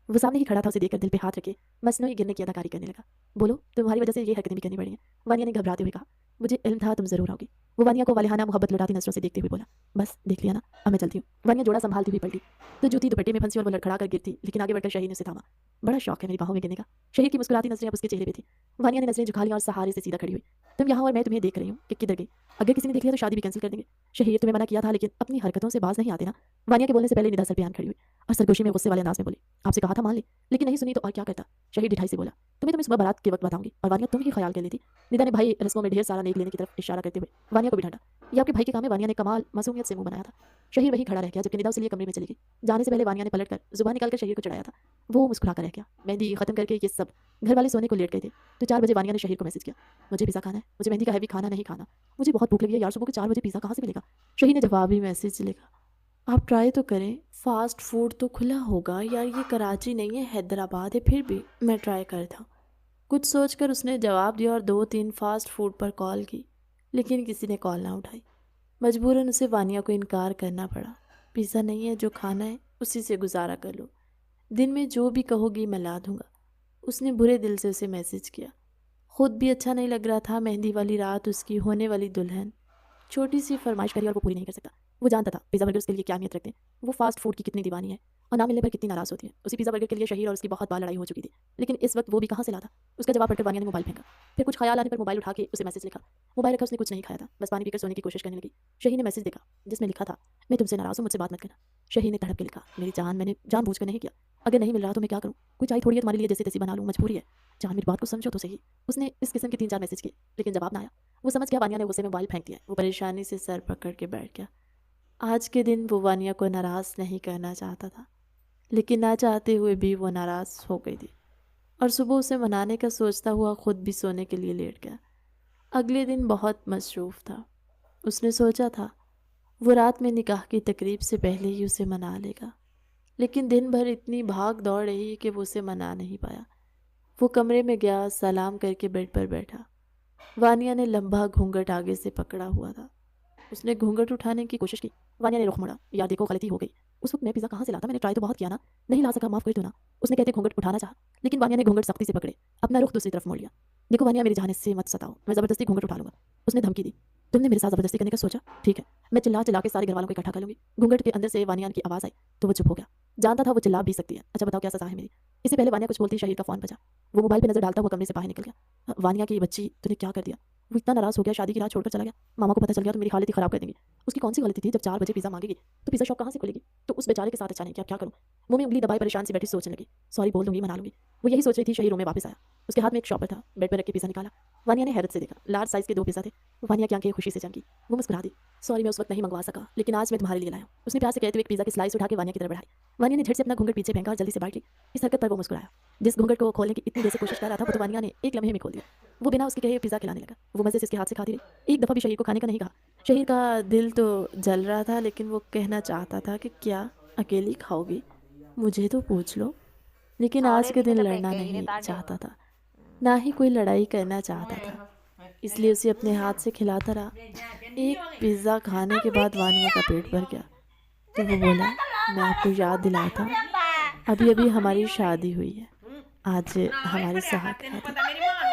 وہ سامنے ہی کھڑا تھا، اسے دیکھ کر دل پہ ہاتھ رکھے مصنوعی گرنے کی اداکاری کرنے لگا۔ بولو، تمہاری وجہ سے یہ حرکتیں بھی کرنی پڑی ہیں، وانیا نے گھبراتے ہوئے کہا۔ مجھے علم تھا تم ضرور آؤگی، وہ وانیا کو والہانہ محبت لٹاتی نظروں سے دیکھتے ہوئے بولا۔ بس دیکھ لیا نا، اب میں چلتی ہوں۔ وانیا جوڑا سنبھالتی ہوئی پلٹی تو جوتی دوپٹے میں پھنسی اور وہ لڑکھڑا کر گرتی، لیکن آگے بڑھ کر شہیر نے اسے تھاما۔ بڑا شوق ہے میری باہوں میں گرنے کا۔ شہیر کی مسکراتی نظریں اب اس کے چہرے پہ تھی۔ وانیا نے نظریں جھکا لیں اور سہارے سے سیدھا کھڑی ہوئی۔ تم یہاں اور میں تمہیں دیکھ رہی ہوں کہ کدھر گئی؟ اگر کسی نے دیکھ لیا تو شادی بھی کینسل کر دیں گے۔ شہیر، تمہیں منع کیا تھا لیکن اپنی حرکتوں سے باز نہیں آتے نا۔ وانیا کے بولنے سے پہلے ندا سر پہ آن کھڑی ہوئی اور سرگوشی میں غصے والے انداز میں بولی۔ آپ سے کہا تھا مان لے، لیکن نہیں سنی تو اور کیا کرتا؟ شہیر ڈٹھائی سے بولا۔ تمہیں صبح بارات کے وقت بتاؤں گی، اور وانیا تم ہی خیال کر لیتی۔ ندا نے بھائی رسموں میں ڈھیر سارا نیک لینے کی طرف اشارہ کرتے ہوئے وانیا کو بھی ڈانٹا۔ یہ آپ کے بھائی کے کام ہے، وانیا نے کمال معصومیت سے منہ بنایا تھا۔ شہیر وہی کھڑا رہ گیا جبکہ ندا اسے لیے کمرے میں چلی گئی۔ جانے سے پہلے وانیا نے پلٹ کر زبان نکال کر شہیر کو چڑھایا تھا۔ وہ مسکرا کر رہ گیا۔ مہندی ختم کر کے یہ سب گھر والے سونے کو لیٹ گئے تھے تو 4 بجے وانیا نے شہیر کو میسج کیا۔ مجھے پیزا کھانا ہے، مجھے مہندی کا ہیوی کھانا نہیں کھانا، مجھے بہت بھوک لگی ہے یار، صبح کے 4 بجے پیزا کہاں سے ملے گا؟ شہیر نے جوابی میسج لکھا، آپ ٹرائی تو کریں، فاسٹ فوڈ تو کھلا ہوگا یار، یہ کراچی نہیں ہے حیدرآباد ہے، پھر بھی میں ٹرائی کرتا ہوں۔ کچھ سوچ کر اس نے جواب دیا اور 2-3 فاسٹ فوڈ پر کال کی، لیکن کسی نے کال نہ اٹھائی۔ مجبوراً اسے وانیا کو انکار کرنا پڑا۔ پیزا نہیں ہے، جو کھانا ہے اسی سے گزارا کر لو، دن میں جو بھی کہو گی میں لا دوں گا۔ اس نے برے دل سے اسے میسج کیا۔ خود بھی اچھا نہیں لگ رہا تھا، مہندی والی رات اس کی ہونے والی دلہن چھوٹی سی فرمائش کری اور وہ پوری نہیں کر سکتا۔ وہ جانتا تھا پیزا برگر اس کے لیے کیا اہمیت رکھتے ہیں، وہ فاسٹ فوڈ کی کتنی دیوانی ہے اور نہ ملنے پر کتنی ناراض ہوتی ہے۔ اسی پیزا برگر کے لیے شہیر اور اس کی بہت بار لڑائی ہو چکی تھی، لیکن اس وقت وہ بھی کہاں سے لاتا؟ اس کا جواب پڑھ کر وانیا نے موبائل پھینکا، پھر کچھ خیال آنے پر موبائل اٹھا کے اسے میسج لکھا۔ موبائل رکھا، اس نے کچھ نہیں کھایا تھا، بس پانی پی کر سونے کی کوشش کرنے لگی۔ شہیر نے میسج دیکھا جس میں لکھا تھا، میں تم سے ناراض ہوں، مجھ سے بات مت کرنا۔ شہیر نے تڑپ کے لکھا، میری جان، میں نے جان بوجھ کر نہیں کیا، اگر نہیں مل رہا تو میں کیا کروں؟ کوئی چائے تھوڑی ہے تمہارے لیے جیسے تیسی بنا لوں، مجبوری ہے جان، میری بات کو سمجھو تو صحیح۔ اس نے اس قسم کے 3-4 میسج کیے لیکن جواب نہ آیا۔ وہ سمجھ گیا وانیا نے غصے میں موبائل پھینک دیا۔ وہ پریشانی سے سر پکڑ کے بیٹھ گیا۔ آج کے دن وہ وانیا کو ناراض نہیں کرنا چاہتا تھا، لیکن نہ چاہتے ہوئے بھی وہ ناراض ہو گئی تھی اور صبح اسے منانے کا سوچتا ہوا خود بھی سونے کے لیے لیٹ گیا۔ اگلے دن بہت مصروف تھا۔ اس نے سوچا تھا وہ رات میں نکاح کی تقریب سے پہلے ہی اسے منا لے گا، لیکن دن بھر اتنی بھاگ دوڑ رہی کہ وہ اسے منا نہیں پایا۔ وہ کمرے میں گیا، سلام کر کے بیڈ پر بیٹھا۔ وانیا نے لمبا گھونگھٹ آگے سے پکڑا ہوا تھا۔ اس نے گھونگھٹ اٹھانے کی کوشش کی۔ وانیا نے رخ موڑا۔ یار دیکھو، غلطی ہو گئی، اس وقت میں پیزا کہاں سے لاتا، میں نے ٹرائی تو بہت کیا نا، نہیں لا سکا، معاف کر دو نا۔ اس نے کہتے گھونگھٹ اٹھانا چاہا، لیکن وانیا نے گھونگھٹ سختی سے پکڑے، اپنا رخ دوسری طرف موڑ لیا۔ دیکھو وانیا، میری جان، اس سے مت ستاؤ، میں زبردستی گھونگھٹ اٹھا لوں گا۔ اس نے دھمکی دی۔ تم نے میرے ساتھ زبردستی کرنے کا سوچا؟ ٹھیک ہے، میں چلا چلا کے سارے گھر والوں کو اکٹھا کر لوں گی۔ گھونگھٹ کے اندر سے وانیا کی آواز آئی تو وہ چپ ہو گیا۔ جانتا تھا وہ چلا بھی سکتی ہے۔ اچھا بتاؤ کیا سزا ہے میری؟ اس سے پہلے وانیا کچھ بولتی شہیر کا فون بجا۔ وہ موبائل پہ نظر ڈالتا ہوا کمرے سے باہر نکل گیا۔ وانیا کی بچی، تو نے کیا کر دیا؟ وہ اتنا ناراض ہو گیا، شادی کی رات چھوڑ کر چلا گیا۔ ماما کو پتہ چل گیا تو میری حالت ہی خراب کر دیں گے۔ اس کی کون سی غلطی تھی؟ جب 4 بجے پیزا مانگے گی تو پیزا شاپ کہاں سے کھلے گی؟ تو اس بیچارے کے ساتھ اچھا نہیں کیا، کیا کروں؟ منہ میں انگلی دبائے پریشان سی بیٹھی سوچنے لگی۔ سوری بول دوں گی، منا لوں گی۔ وہ یہی سوچ رہی تھی، شہیر روم میں واپس آیا۔ اس کے ہاتھ میں ایک شاپر تھا، بیڈ پر رکھ کے پیزا نکالا۔ وانیا نے حیرت سے دیکھا، لارج سائز کے 2 پیزا تھے۔ وانیا کی آنکھیں خوشی سے چمکی۔ وہ مسکرا دی، سوری میں اس وقت نہیں منگوا سکا، لیکن آج میں تمہارے لیے لایا ہوں۔ اس نے پیار سے کہتے ہوئے ایک پیزا کی سلائس اٹھا کے وانیا کی طرف بڑھائی۔ وانیا نے جھٹ سے اپنا گھونگھٹ پیچھے پھینکا اور جلدی سے بائٹ لی۔ اس حرکت پر وہ مسکرایا۔ جس گھونگھٹ کو وہ کھولنے کی اتنی دیر سے کوشش کر رہا تھا وہ تو وانیا نے ایک لمحے میں کھول دیا۔ وہ بنا اس کے کہے پیزا کھلانے لگا۔ وہ مزے سے اس کے ہاتھ سے کھاتی رہی، ایک دفعہ بھی شہیر کو کھانے کا نہیں کہا۔ شہیر کا دل تو جل رہا تھا، لیکن وہ کہنا چاہتا تھا کہ کیا اکیلی کھاؤ گی؟ مجھے تو پوچھ لو۔ لیکن آج کے دن لڑنا نہیں چاہتا تھا، نہ ہی کوئی لڑائی کرنا چاہتا تھا، اس لیے اسے اپنے ہاتھ سے کھلاتا رہا۔ ایک پیزا کھانے کے بعد وانیا کا پیٹ بھر گیا تو وہ بولا، میں آپ کو یاد دلاتا ہوں، ابھی ابھی ہماری شادی ہوئی ہے، آج ہماری سہاگرات ہے،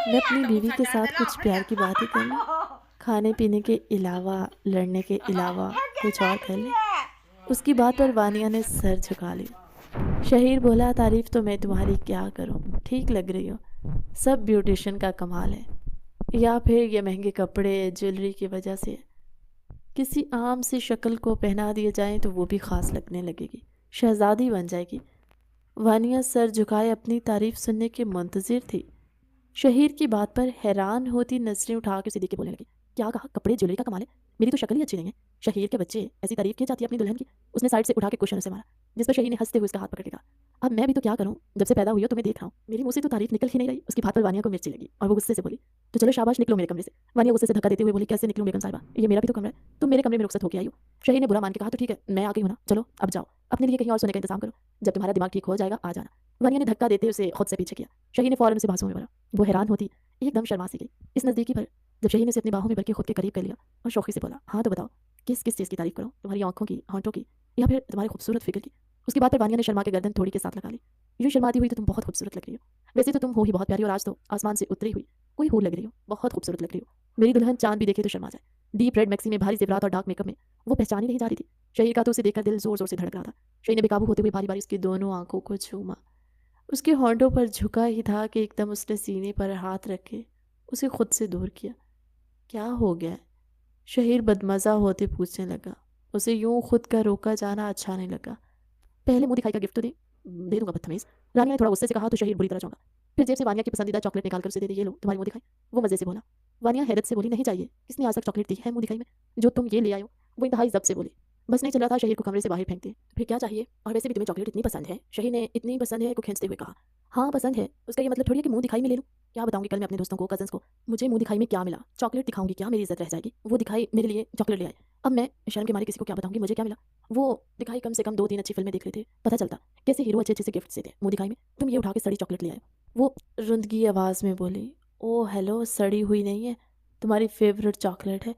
میں اپنی بیوی کے ساتھ کچھ پیار کی باتیں کر لوں، کھانے پینے کے علاوہ، لڑنے کے علاوہ کچھ اور کر لیں۔ اس کی بات پر وانیا نے سر جھکا لیا۔ شہیر بولا، تعریف تو میں تمہاری کیا کروں، ٹھیک لگ رہی ہو، سب بیوٹیشن کا کمال ہے، یا پھر یہ مہنگے کپڑے جیولری کی وجہ سے؟ کسی عام سی شکل کو پہنا دیے جائیں تو وہ بھی خاص لگنے لگے گی، شہزادی بن جائے گی۔ وانیا سر جھکائے اپنی تعریف سننے کے منتظر تھی۔ شہیر کی بات پر حیران ہوتی نظریں اٹھا کے اسے دیکھ کے بولنے لگی، کیا کہا؟ کپڑے جیولری کا کمال ہے؟ میری تو شکل ہی اچھی نہیں ہے، شہیر کے بچے ایسی تعریف کی جاتی ہے اپنی دلہن کی؟ اس نے سائڈ سے اٹھا کے کوشن اسے مارا، جس پر شہیر نے ہنستے ہوئے اس کا ہاتھ پکڑ کے کہا، اب میں بھی تو کیا کروں، جب سے پیدا ہوئی ہو تمہیں دیکھ رہا ہوں، میری منہ سے تو تعریف نکل ہی نہیں رہی۔ اس کی بات پر وانیا کو مرچی لگی اور وہ غصے سے بولی، تو چلو شاباش، نکلو میرے کمرے سے۔ وانیا غصے سے دھکا دیتے ہوئے بولی، کیسے نکلوں بیگم صاحبہ، یہ میرا بھی تو کمرہ ہے، تم میرے کمرے میں رخصت ہو کے آئی ہو۔ شہیر نے برا مان کے کہا، تو ٹھیک ہے، میں آ گئی ہوں نا، چلو اب جاؤ، اپنے لیے کہیں اور سونے کا انتظام کرو، جب تمہارا دماغ ٹھیک ہو جائے گا آ جانا۔ وانیا نے دھکا دیتے اسے خود سے پیچھے کیا۔ شہیر نے فوراً اسے بازوں میں بھرا۔ وہ حیران ہوتی ایک دم شرما سی گئی اس نزدیکی پر، جب شہیر نے اسے اپنی باہوں میں بھر کے خود کے قریب کر لیا اور شوخی سے بولا، ہاں تو بتاؤ، کس کس چیز کی تعریف کروں، تمہاری آنکھوں کی، ہونٹوں کی، یا پھر تمہاری خوبصورت فگر کی؟ اس کی بات پر وانیا نے شرما کے گردن تھوڑی کے ساتھ لگا لی. یوں شرماتی ہوئی تو تم بہت خوبصورت لگ رہی ہو. ویسے تو تم ہو ہی بہت پیاری اور آج تو آسمان سے اتری ہوئی کوئی ہور لگ رہی ہو. بہت خوبصورت لگ رہی ہو. میری دلہن چاند بھی دیکھے تو شرما جائے. ڈیپ ریڈ میکسی میں بھاری زیورات اور ڈارک میک اپ میں وہ پہچانی نہیں جا رہی تھی. شہیر کا تو اسے دیکھ کر دل زور زور سے دھڑک رہا تھا. شہیر نے بے قابو ہوتے ہوئے باری باری اس کی دونوں آنکھوں کو چھوما. اس کے ہونٹوں پر جھکا ہی تھا کہ ایک دم اس نے سینے پر ہاتھ رکھے اسے خود سے دور کیا. کیا ہو گیا ہے؟ شہیر بدمزہ ہوتے پوچھنے لگا. اسے یوں خود کا روکا جانا اچھا نہیں لگا. پہلے منہ دکھائی کا گفٹ تو دے دوں گا بدتمیز. رانیہ نے تھوڑا غصے سے کہا تو شہیر بری طرح چونکا. پھر جیب سے وانیہ کی پسندیدہ چاکلیٹ نکال کر اسے دے دی. یہ لو تمہاری منہ دکھائی. وہ مزے سے بولا. وانیہ حیرت سے بولی نہیں چاہیے. کس نے آج تک چاکلیٹ دی ہے منہ دکھائی میں جو تم یہ لے آئے ہو؟ وہ انتہائی ضبط سے بولی. بس نہیں چل رہا تھا شہیر کو کمرے سے باہر پھینک دیا. پھر کیا چاہیے؟ اور ویسے بھی تمہیں چاکلیٹ اتنی پسند ہے؟ شہیر نے اتنی پسند ہے کو کھینچتے ہوئے کہا. ہاں پسند ہے. اس کا یہ مطلب تھوڑی ہے کہ منہ دکھائی میں لے لوں. کیا بتاؤں گی کل میں اپنے دوستوں کو کزنس کو مجھے منہ دکھائی میں کیا ملا. چاکلیٹ دکھاؤں گی کیا میری عزت رہ جائے گی. وہ دکھائی میرے لیے چاکلیٹ لے آئے. اب میں شرم کے مارے کسی کو کیا بتاؤں گی مجھے کیا ملا. وہ دکھائی کم سے کم 2-3 اچھی فلمیں دیکھ لیتے پتہ چلتا کیسے ہیرو اچھے اچھے سے گفٹ دیتے. منہ دکھائی میں تم یہ اٹھا کے سڑی چاکلیٹ لے آئے. وہ رندگی آواز میں بولی. او ہیلو سڑی ہوئی نہیں ہے تمہاری فیوریٹ چاکلیٹ ہے.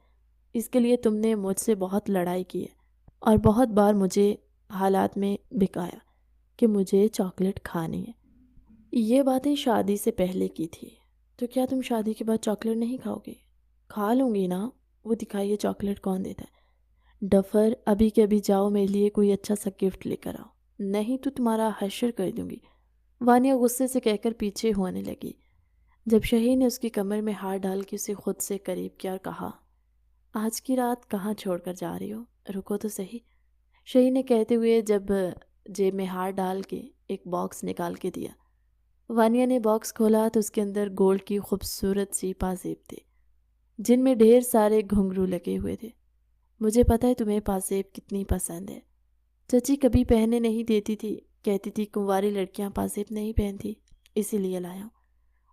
اس کے لیے تم نے مجھ سے بہت لڑائی کی ہے اور بہت بار مجھے حالات میں بکایا کہ مجھے چاکلیٹ کھانی ہے. یہ باتیں شادی سے پہلے کی تھی تو کیا تم شادی کے بعد چاکلیٹ نہیں کھاؤ گے؟ کھا لوں گی نا. وہ دکھائیے چاکلیٹ کون دیتا ہے؟ ڈفر ابھی کے ابھی جاؤ میرے لیے کوئی اچھا سا گفٹ لے کر آؤ نہیں تو تمہارا حشر کر دوں گی. وانیہ غصے سے کہہ کر پیچھے ہونے لگی جب شہیر نے اس کی کمر میں ہاتھ ڈال کے اسے خود سے قریب کیا اور کہا آج کی رات کہاں چھوڑ کر جا رہی ہو؟ رکو تو صحیح. شہیر نے کہتے ہوئے جب جیب میں ہاتھ ڈال کے ایک باکس نکال کے دیا. وانیہ نے باکس کھولا تو اس کے اندر گولڈ کی خوبصورت سی پازیب تھے جن میں ڈھیر سارے گھنگرو لگے ہوئے تھے. مجھے پتہ ہے تمہیں پازیب کتنی پسند ہے. چچی کبھی پہننے نہیں دیتی تھی. کہتی تھی کنواری لڑکیاں پازیب نہیں پہنتی اسی لیے لایا ہوں.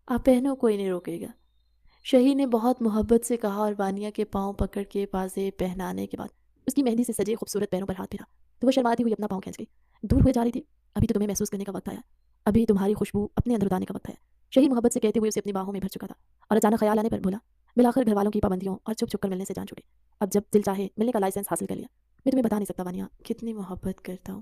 آپ پہنو کوئی نہیں روکے گا. شہیر نے بہت محبت سے کہا اور وانیہ کے پاؤں پکڑ کے پازیب پہنانے کے بعد اس کی مہندی سے سجے خوبصورت پیروں پر ہاتھ پھیرا تو وہ شرماتی ہوئی اپنا پاؤں کھینچ گئی. دور ہوئے جا رہی تھی. ابھی تو تمہیں محسوس کرنے کا وقت آیا. ابھی تمہاری خوشبو اپنے اندر اتارنے کا وقت ہے. شہیر محبت سے کہتے ہوئے اسے اپنی باہوں میں بھر چکا تھا اور اچانک خیال آنے پر بولا بالآخر گھر والوں کی پابندیوں اور چھپ چھپ کر ملنے سے جان چھوٹی. اب جب دل چاہے ملنے کا لائسنس حاصل کر لیا. میں تمہیں بتا نہیں سکتا وانیہ کتنی محبت کرتا ہوں.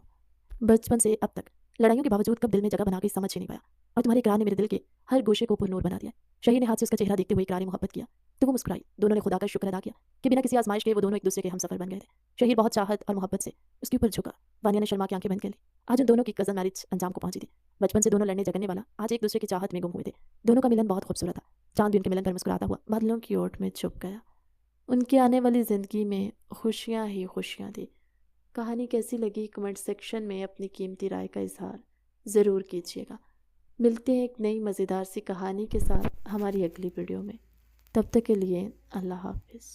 بچپن سے اب تک لڑائیوں کے باوجود کب دل میں جگہ بنا کے سمجھ ہی نہیں پایا اور تمہارے اقرار نے میرے دل کے ہر گوشے کو پر نور بنا دیا. شہیر نے ہاتھ سے اس کا چہرہ دیکھتے ہوئے اقراری محبت کیا تو وہ مسکرائی. دونوں نے خدا کا شکر ادا کیا کہ بنا کسی آزمائش کے وہ دونوں ایک دوسرے کے ہم سفر بن گئے تھے. شہیر بہت چاہت اور محبت سے اس کے اوپر جھکا. وانیہ نے شرما کے آنکھیں بند کر لی. آج ان دونوں کی کزن میرج انجام کو پہنچی تھی. بچپن سے دونوں لڑنے جھگڑنے والا آج ایک دوسرے کی چاہت میں گم ہوئے تھے. دونوں کا ملن بہت خوبصورت تھا. چاند بھی ان کے ملن پر مسکراتا ہوا بادلوں کی اوٹ میں چھپ گیا. ان کی آنے والی زندگی میں خوشیاں ہی خوشیاں تھی. کہانی کیسی لگی کمنٹ سیکشن میں اپنی قیمتی رائے کا اظہار ضرور کیجیے گا. ملتے ہیں ایک نئی مزیدار سی کہانی کے ساتھ ہماری اگلی ویڈیو میں. تب تک کے لیے اللہ حافظ.